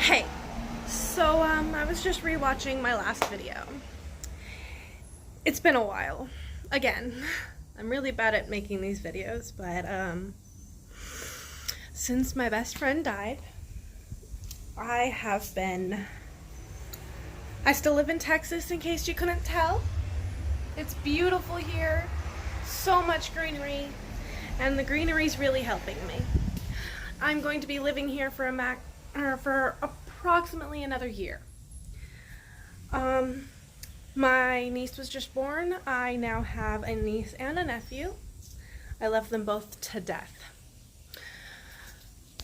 Hey, so I was just rewatching my last video. It's been a while. Again, I'm really bad at making these videos, but since my best friend died, I still live in Texas in case you couldn't tell. It's beautiful here, so much greenery, and the greenery's really helping me. I'm going to be living here for approximately another year. My niece was just born. I now have a niece and a nephew. I love them both to death.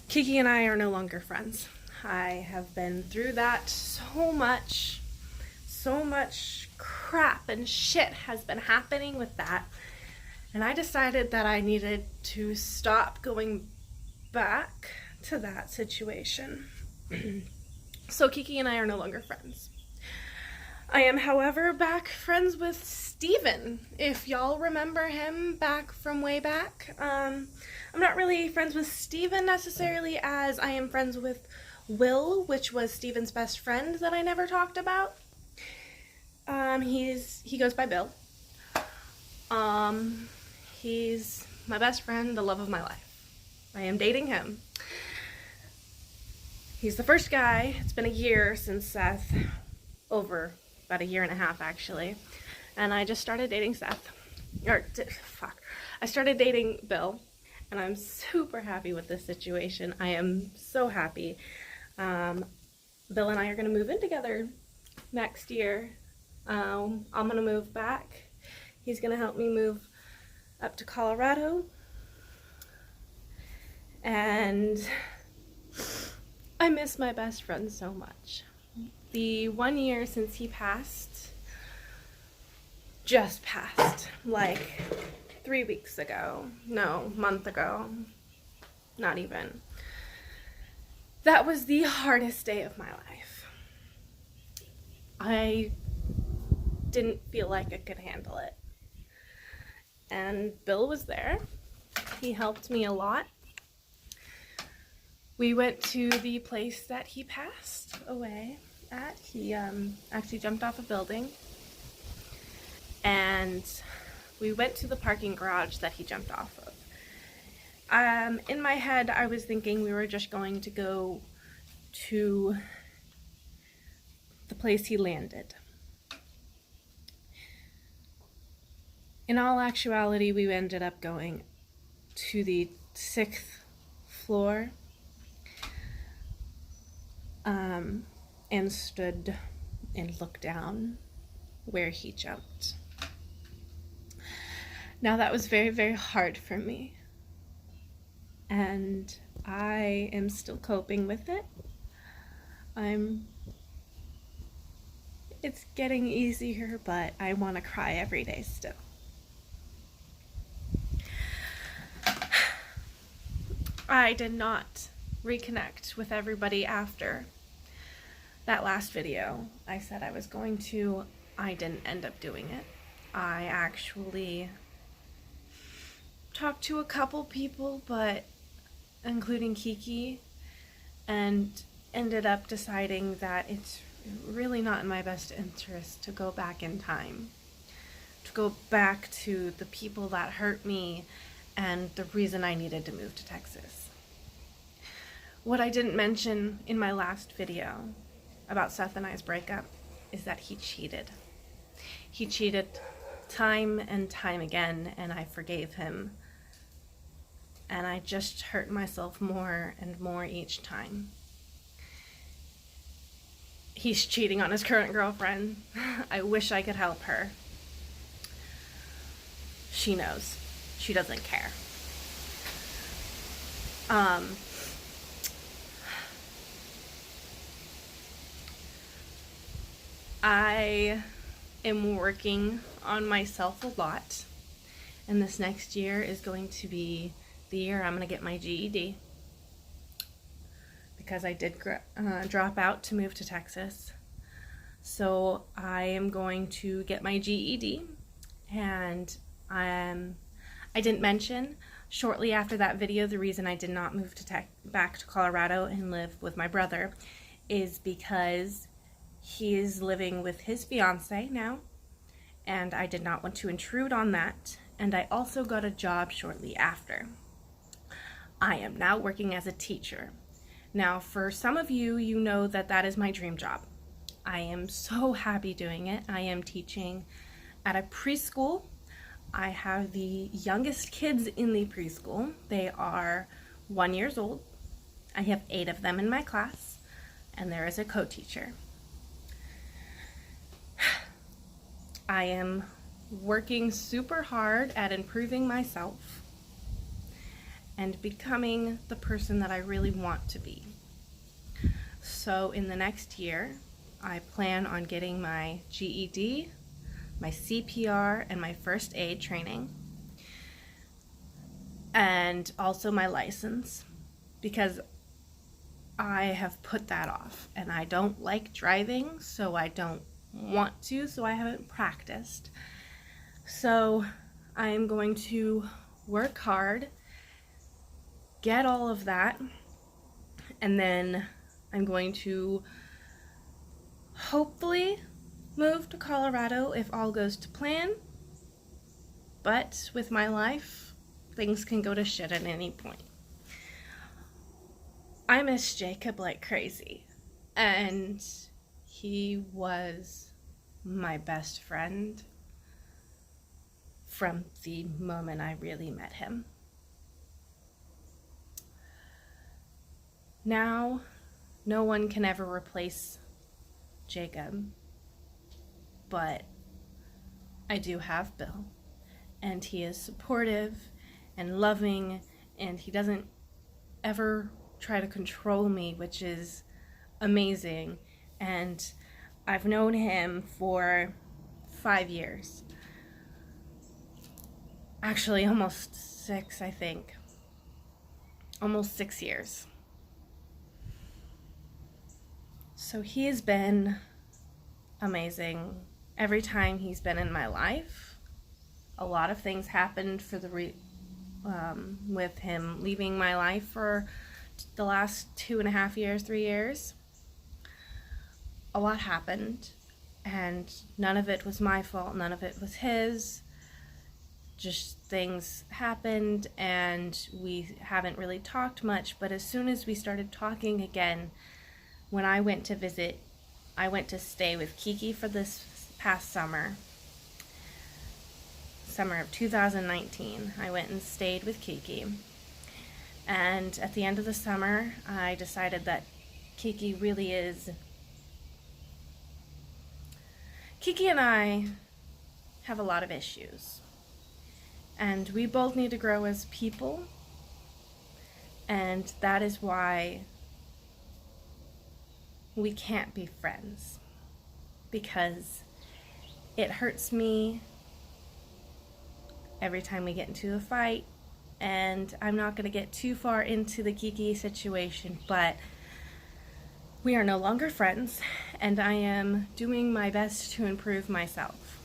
Kiki and I are no longer friends. I have been through that so much crap and shit has been happening with that. And I decided that I needed to stop going back to that situation. So Kiki and I are no longer friends. I am, however, back friends with Steven, if y'all remember him back from way back. I'm not really friends with Steven necessarily, as I am friends with Will, which was Steven's best friend that I never talked about. He goes by Bill. He's my best friend, the love of my life. I am dating him. He's the first guy. It's been a year since Seth, over about a year and a half actually, and I just started dating Seth. I started dating Bill, and I'm super happy with this situation. I am so happy. Bill and I are going to move in together next year. I'm going to move back. He's going to help me move up to Colorado. And I miss my best friend so much. The 1 year since he passed just passed, like 3 weeks ago. No, month ago. Not even. That was the hardest day of my life. I didn't feel like I could handle it. And Bill was there. He helped me a lot. We went to the place that he passed away at. He actually jumped off a building. And we went to the parking garage that he jumped off of. In my head, I was thinking we were just going to go to the place he landed. In all actuality, we ended up going to the 6th floor. And stood and looked down where he jumped. Now that was very, very hard for me, and I am still coping with it. It's getting easier, but I want to cry every day still. I did not reconnect with everybody after that last video. I said I was going to. I didn't end up doing it. I actually talked to a couple people, but including Kiki, and ended up deciding that it's really not in my best interest to go back in time, to go back to the people that hurt me and the reason I needed to move to Texas. What I didn't mention in my last video about Seth and I's breakup is that he cheated. He cheated time and time again, and I forgave him. And I just hurt myself more and more each time. He's cheating on his current girlfriend. I wish I could help her. She knows. She doesn't care. I am working on myself a lot, and this next year is going to be the year I'm going to get my GED, because I did drop out to move to Texas. So I am going to get my GED, and I didn't mention shortly after that video the reason I did not move back to Colorado and live with my brother is because he is living with his fiance now, and I did not want to intrude on that. And I also got a job shortly after. I am now working as a teacher. Now, for some of you, you know that that is my dream job. I am so happy doing it. I am teaching at a preschool. I have the youngest kids in the preschool. They are 1 year old. I have 8 of them in my class, and there is a co-teacher. I am working super hard at improving myself and becoming the person that I really want to be. So in the next year, I plan on getting my GED, my CPR, and my first aid training, and also my license, because I have put that off, and I don't like driving, so I don't want to, so I haven't practiced. So I'm going to work hard, get all of that, and then I'm going to hopefully move to Colorado if all goes to plan. But with my life, things can go to shit at any point. I miss Jacob like crazy, and he was my best friend from the moment I really met him. Now, no one can ever replace Jacob, but I do have Bill, and he is supportive and loving, and he doesn't ever try to control me, which is amazing. And I've known him for 5 years. Actually, almost 6, I think. Almost 6 years. So he has been amazing every time he's been in my life. A lot of things happened for with him leaving my life for the last 2.5 years, 3 years. A lot happened, and none of it was my fault, none of it was his. Just things happened, and we haven't really talked much, but as soon as we started talking again, when I went to visit, I went to stay with Kiki for this past summer of 2019. I went and stayed with Kiki, and at the end of the summer, I decided that Kiki and I have a lot of issues, and we both need to grow as people, and that is why we can't be friends, because it hurts me every time we get into a fight. And I'm not going to get too far into the Kiki situation, but we are no longer friends, and I am doing my best to improve myself.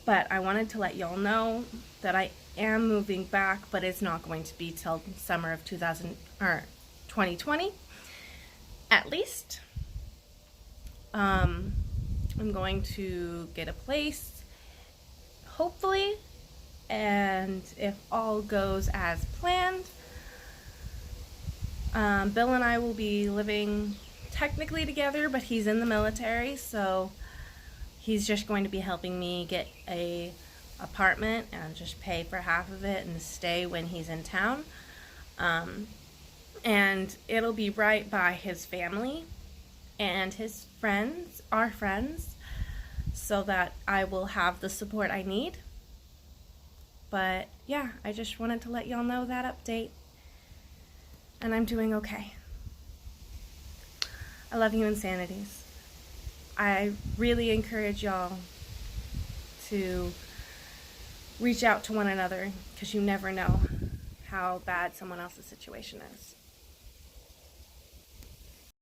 But I wanted to let y'all know that I am moving back, but it's not going to be till summer of 2020, at least. I'm going to get a place, hopefully, and if all goes as planned, Bill and I will be living technically together, but he's in the military, so he's just going to be helping me get a apartment and just pay for half of it and stay when he's in town. And it'll be right by his family and his friends, our friends, so that I will have the support I need. But yeah, I just wanted to let y'all know that update. And I'm doing okay. I love you, Insanities. I really encourage y'all to reach out to one another, because you never know how bad someone else's situation is.